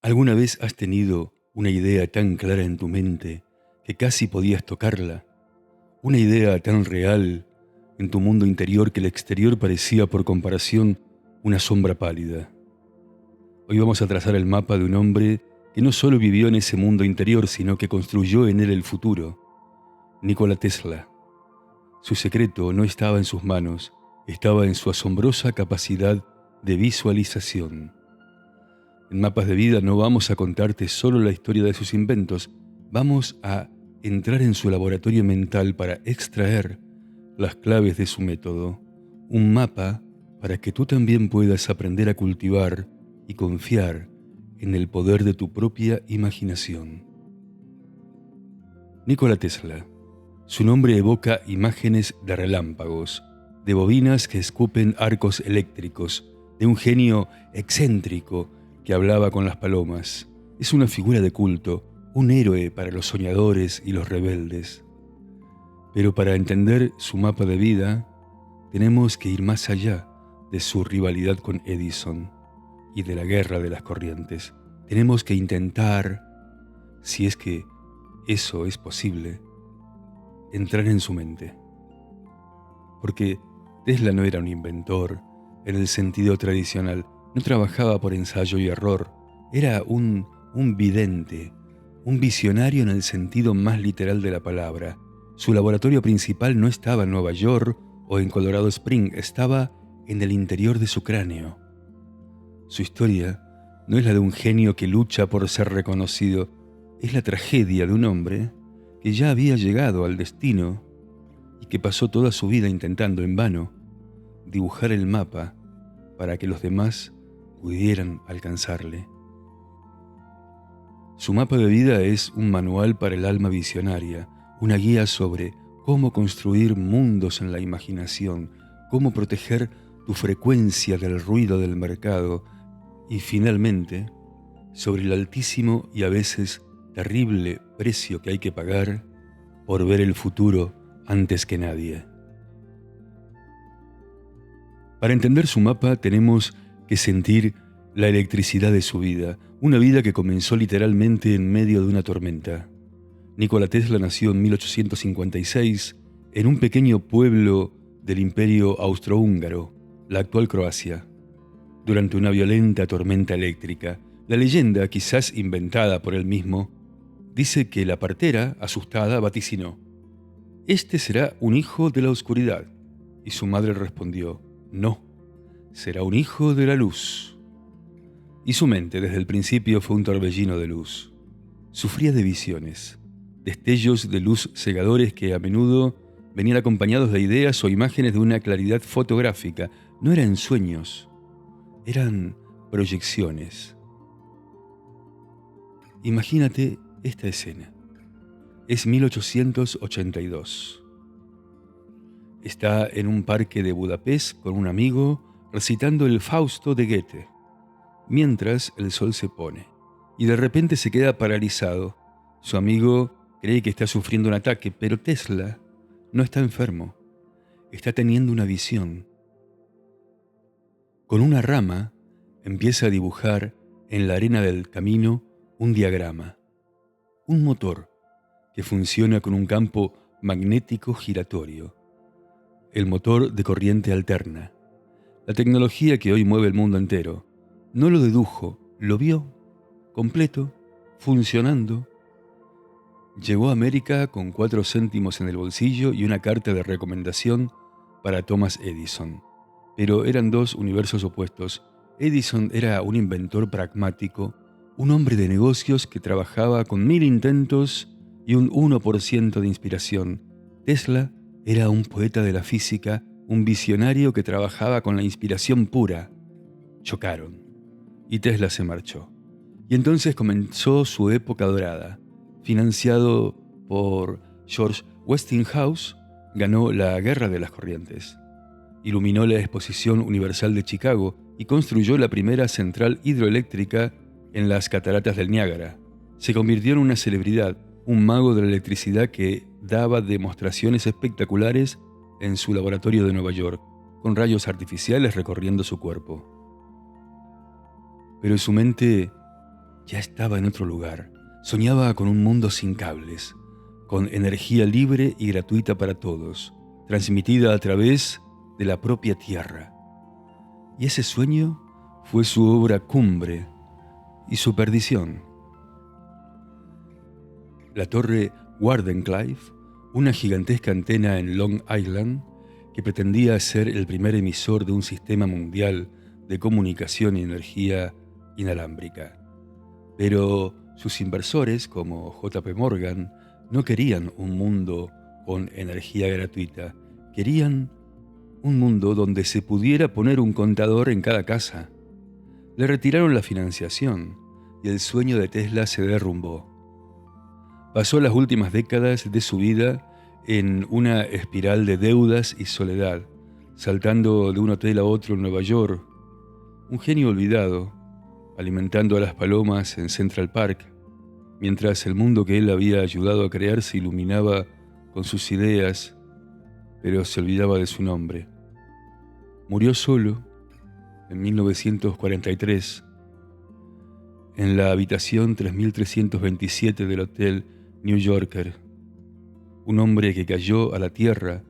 ¿Alguna vez has tenido una idea tan clara en tu mente que casi podías tocarla? Una idea tan real en tu mundo interior que el exterior parecía, por comparación, una sombra pálida. Hoy vamos a trazar el mapa de un hombre que no solo vivió en ese mundo interior, sino que construyó en él el futuro. Nikola Tesla. Su secreto no estaba en sus manos, estaba en su asombrosa capacidad de visualización. En Mapas de Vida no vamos a contarte solo la historia de sus inventos, vamos a entrar en su laboratorio mental para extraer las claves de su método, un mapa para que tú también puedas aprender a cultivar y confiar en el poder de tu propia imaginación. Nikola Tesla. Su nombre evoca imágenes de relámpagos, de bobinas que escupen arcos eléctricos, de un genio excéntrico que hablaba con las palomas. Es una figura de culto, un héroe para los soñadores y los rebeldes. Pero para entender su mapa de vida, tenemos que ir más allá de su rivalidad con Edison y de la guerra de las corrientes. Tenemos que intentar, si es que eso es posible, entrar en su mente. Porque Tesla no era un inventor en el sentido tradicional, no trabajaba por ensayo y error, era un vidente, un visionario en el sentido más literal de la palabra. Su laboratorio principal no estaba en Nueva York o en Colorado Springs, estaba en el interior de su cráneo. Su historia no es la de un genio que lucha por ser reconocido, es la tragedia de un hombre que ya había llegado al destino y que pasó toda su vida intentando en vano dibujar el mapa para que los demás pudieran alcanzarle. Su mapa de vida es un manual para el alma visionaria, una guía sobre cómo construir mundos en la imaginación, cómo proteger tu frecuencia del ruido del mercado y, finalmente, sobre el altísimo y a veces terrible precio que hay que pagar por ver el futuro antes que nadie. Para entender su mapa tenemos que sentir la electricidad de su vida, una vida que comenzó literalmente en medio de una tormenta. Nikola Tesla nació en 1856 en un pequeño pueblo del Imperio Austrohúngaro, la actual Croacia, durante una violenta tormenta eléctrica. La leyenda, quizás inventada por él mismo, dice que la partera, asustada, vaticinó: «Este será un hijo de la oscuridad». Y su madre respondió: «No, será un hijo de la luz». Y su mente desde el principio fue un torbellino de luz. Sufría de visiones, destellos de luz cegadores que a menudo venían acompañados de ideas o imágenes de una claridad fotográfica. No eran sueños, eran proyecciones. Imagínate esta escena. Es 1882. Está en un parque de Budapest con un amigo recitando el Fausto de Goethe, mientras el sol se pone, y de repente se queda paralizado. Su amigo cree que está sufriendo un ataque, pero Tesla no está enfermo, está teniendo una visión. Con una rama empieza a dibujar en la arena del camino un diagrama, un motor que funciona con un campo magnético giratorio, el motor de corriente alterna, la tecnología que hoy mueve el mundo entero. No lo dedujo, lo vio, completo, funcionando. Llegó a América con 4 céntimos en el bolsillo y una carta de recomendación para Thomas Edison. Pero eran dos universos opuestos. Edison era un inventor pragmático, un hombre de negocios que trabajaba con 1000 intentos y un 1% de inspiración. Tesla era un poeta de la física, un visionario que trabajaba con la inspiración pura. Chocaron y Tesla se marchó. Y entonces comenzó su época dorada. Financiado por George Westinghouse, ganó la Guerra de las Corrientes. Iluminó la Exposición Universal de Chicago y construyó la primera central hidroeléctrica en las cataratas del Niágara. Se convirtió en una celebridad, un mago de la electricidad que daba demostraciones espectaculares en su laboratorio de Nueva York, con rayos artificiales recorriendo su cuerpo. Pero su mente Ya estaba en otro lugar. Soñaba con un mundo sin cables, con energía libre y gratuita para todos, transmitida a través de la propia Tierra. Y ese sueño fue su obra cumbre y su perdición. La torre Wardenclyffe, una gigantesca antena en Long Island que pretendía ser el primer emisor de un sistema mundial de comunicación y energía inalámbrica. Pero sus inversores, como JP Morgan, no querían un mundo con energía gratuita, querían un mundo donde se pudiera poner un contador en cada casa. Le retiraron la financiación y el sueño de Tesla se derrumbó. Pasó las últimas décadas de su vida en una espiral de deudas y soledad, saltando de un hotel a otro en Nueva York, un genio olvidado, alimentando a las palomas en Central Park, mientras el mundo que él había ayudado a crear se iluminaba con sus ideas, pero se olvidaba de su nombre. Murió solo en 1943, en la habitación 3327 del Hotel New Yorker, un hombre que cayó a la tierra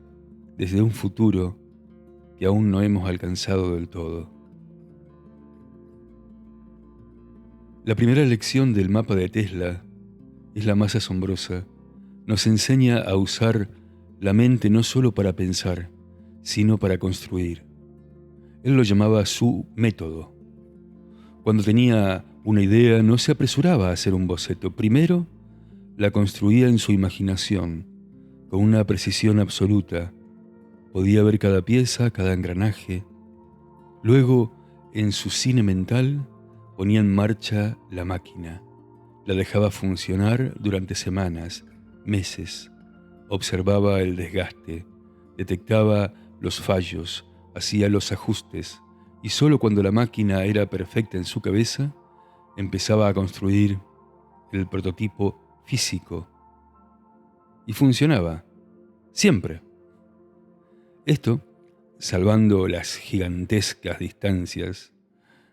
desde un futuro que aún no hemos alcanzado del todo. La primera lección del mapa de Tesla es la más asombrosa. Nos enseña a usar la mente no solo para pensar, sino para construir. Él lo llamaba su método. Cuando tenía una idea, no se apresuraba a hacer un boceto. Primero, la construía en su imaginación, con una precisión absoluta. Podía ver cada pieza, cada engranaje. Luego, en su cine mental, ponía en marcha la máquina. La dejaba funcionar durante semanas, meses. Observaba el desgaste, detectaba los fallos, hacía los ajustes, y solo cuando la máquina era perfecta en su cabeza, empezaba a construir el prototipo físico. Y funcionaba, siempre. Esto, salvando las gigantescas distancias,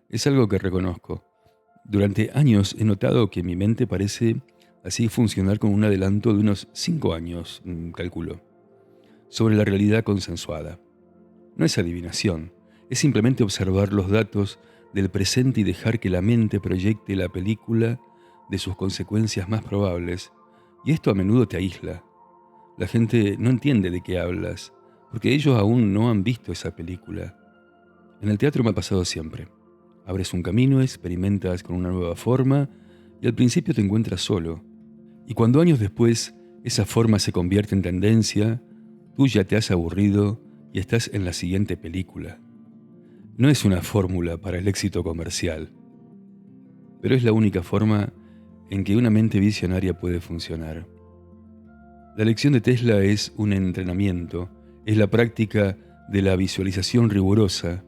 es algo que reconozco. Durante años he notado que mi mente parece así funcionar con un adelanto de unos 5 años, calculo, sobre la realidad consensuada. No es adivinación, es simplemente observar los datos del presente y dejar que la mente proyecte la película de sus consecuencias más probables, y esto a menudo te aísla. La gente no entiende de qué hablas, porque ellos aún no han visto esa película. En el teatro me ha pasado siempre. Abres un camino, experimentas con una nueva forma y al principio te encuentras solo. Y cuando años después esa forma se convierte en tendencia, tú ya te has aburrido y estás en la siguiente película. No es una fórmula para el éxito comercial, pero es la única forma en que una mente visionaria puede funcionar. La lección de Tesla es un entrenamiento, es la práctica de la visualización rigurosa.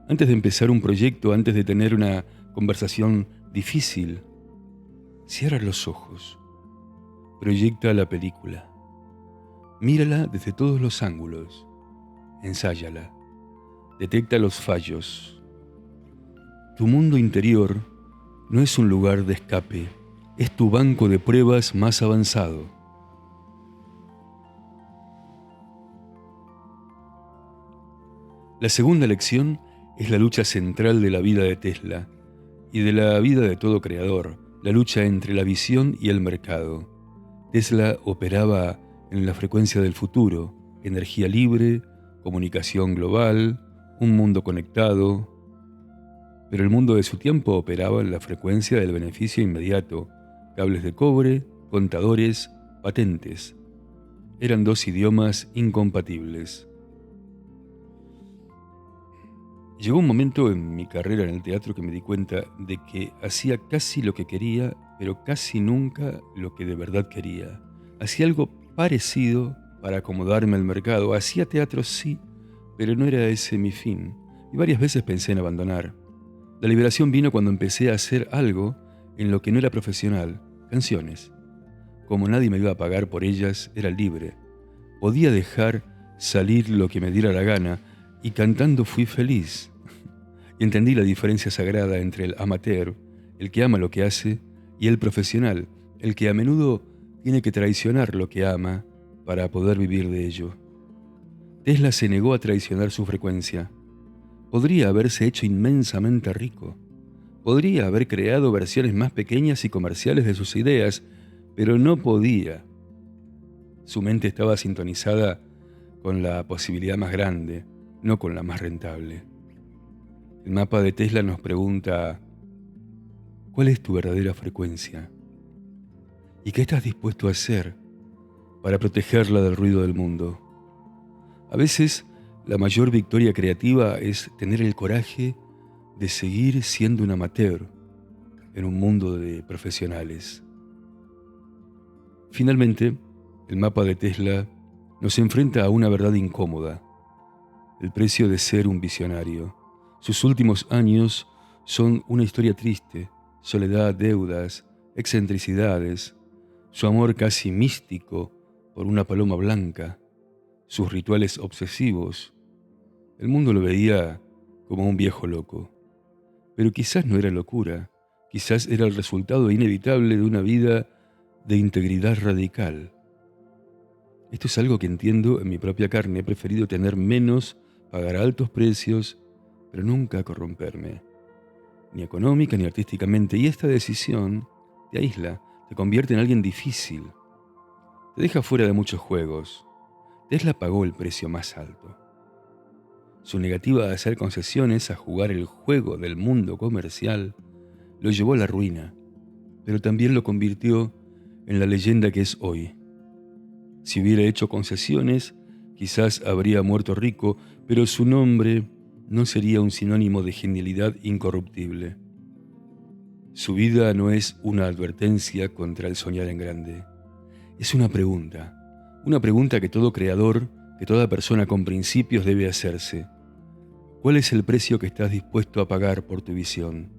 Antes de empezar un proyecto, antes de tener una conversación difícil, cierra los ojos, proyecta la película, mírala desde todos los ángulos, ensáyala, detecta los fallos. Tu mundo interior no es un lugar de escape, es tu banco de pruebas más avanzado. La segunda lección es la lucha central de la vida de Tesla y de la vida de todo creador, la lucha entre la visión y el mercado. Tesla operaba en la frecuencia del futuro, energía libre, comunicación global, un mundo conectado. Pero el mundo de su tiempo operaba en la frecuencia del beneficio inmediato, cables de cobre, contadores, patentes. Eran dos idiomas incompatibles. Llegó un momento en mi carrera en el teatro que me di cuenta de que hacía casi lo que quería, pero casi nunca lo que de verdad quería. Hacía algo parecido para acomodarme al mercado. Hacía teatro sí, pero no era ese mi fin. Y varias veces pensé en abandonar. La liberación vino cuando empecé a hacer algo en lo que no era profesional, canciones. Como nadie me iba a pagar por ellas, era libre. Podía dejar salir lo que me diera la gana y cantando fui feliz. Y entendí la diferencia sagrada entre el amateur, el que ama lo que hace, y el profesional, el que a menudo tiene que traicionar lo que ama para poder vivir de ello. Tesla se negó a traicionar su frecuencia. Podría haberse hecho inmensamente rico. Podría haber creado versiones más pequeñas y comerciales de sus ideas, pero no podía. Su mente estaba sintonizada con la posibilidad más grande, no con la más rentable. El mapa de Tesla nos pregunta, ¿cuál es tu verdadera frecuencia? ¿Y qué estás dispuesto a hacer para protegerla del ruido del mundo? A veces, la mayor victoria creativa es tener el coraje de seguir siendo un amateur en un mundo de profesionales. Finalmente, el mapa de Tesla nos enfrenta a una verdad incómoda: el precio de ser un visionario. Sus últimos años son una historia triste: soledad, deudas, excentricidades, su amor casi místico por una paloma blanca, sus rituales obsesivos. El mundo lo veía como un viejo loco. Pero quizás no era locura, quizás era el resultado inevitable de una vida de integridad radical. Esto es algo que entiendo en mi propia carne. He preferido tener menos, pagar altos precios, pero nunca corromperme, ni económica ni artísticamente. Y esta decisión te aísla, te convierte en alguien difícil, te deja fuera de muchos juegos. Tesla pagó el precio más alto. Su negativa a hacer concesiones, a jugar el juego del mundo comercial, lo llevó a la ruina, pero también lo convirtió en la leyenda que es hoy. Si hubiera hecho concesiones, quizás habría muerto rico, pero su nombre no sería un sinónimo de genialidad incorruptible. Su vida no es una advertencia contra el soñar en grande. Es una pregunta que todo creador, que toda persona con principios debe hacerse. ¿Cuál es el precio que estás dispuesto a pagar por tu visión?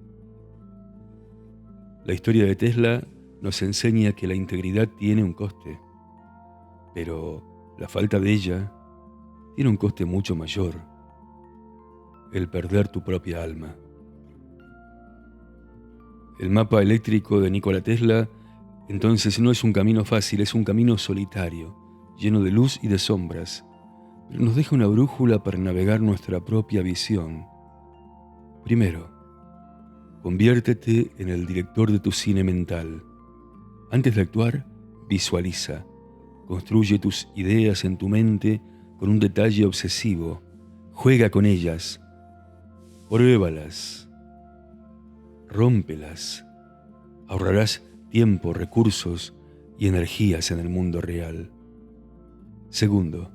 La historia de Tesla nos enseña que la integridad tiene un coste, pero la falta de ella tiene un coste mucho mayor: el perder tu propia alma. El mapa eléctrico de Nikola Tesla entonces no es un camino fácil, es un camino solitario, lleno de luz y de sombras, pero nos deja una brújula para navegar nuestra propia visión. Primero, conviértete en el director de tu cine mental. Antes de actuar, visualiza. Construye tus ideas en tu mente con un detalle obsesivo. Juega con ellas. Pruébalas. Rómpelas. Ahorrarás tiempo, recursos y energías en el mundo real. Segundo,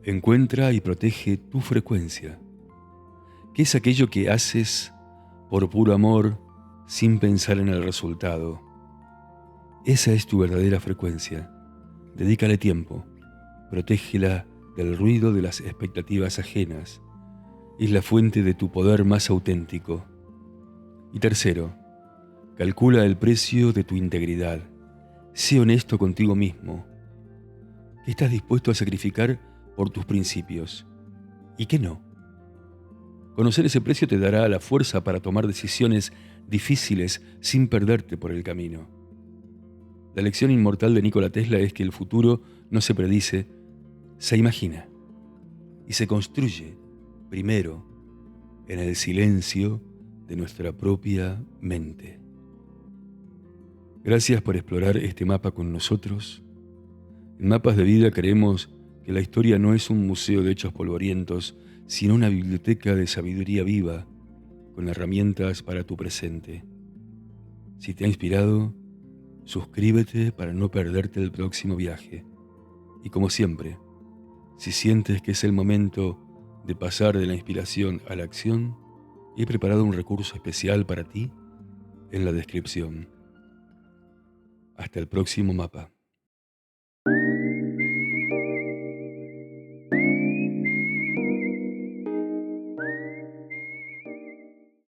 encuentra y protege tu frecuencia. ¿Qué es aquello que haces por puro amor sin pensar en el resultado? Esa es tu verdadera frecuencia. Dedícale tiempo. Protégela del ruido de las expectativas ajenas. Es la fuente de tu poder más auténtico. Y tercero, calcula el precio de tu integridad. Sé honesto contigo mismo. ¿Qué estás dispuesto a sacrificar por tus principios? ¿Y qué no? Conocer ese precio te dará la fuerza para tomar decisiones difíciles sin perderte por el camino. La lección inmortal de Nikola Tesla es que el futuro no se predice, se imagina y se construye primero en el silencio de nuestra propia mente. Gracias por explorar este mapa con nosotros. En Mapas de Vida creemos que la historia no es un museo de hechos polvorientos, sino una biblioteca de sabiduría viva, con herramientas para tu presente. Si te ha inspirado, suscríbete para no perderte el próximo viaje. Y como siempre, si sientes que es el momento de pasar de la inspiración a la acción, he preparado un recurso especial para ti en la descripción. Hasta el próximo mapa.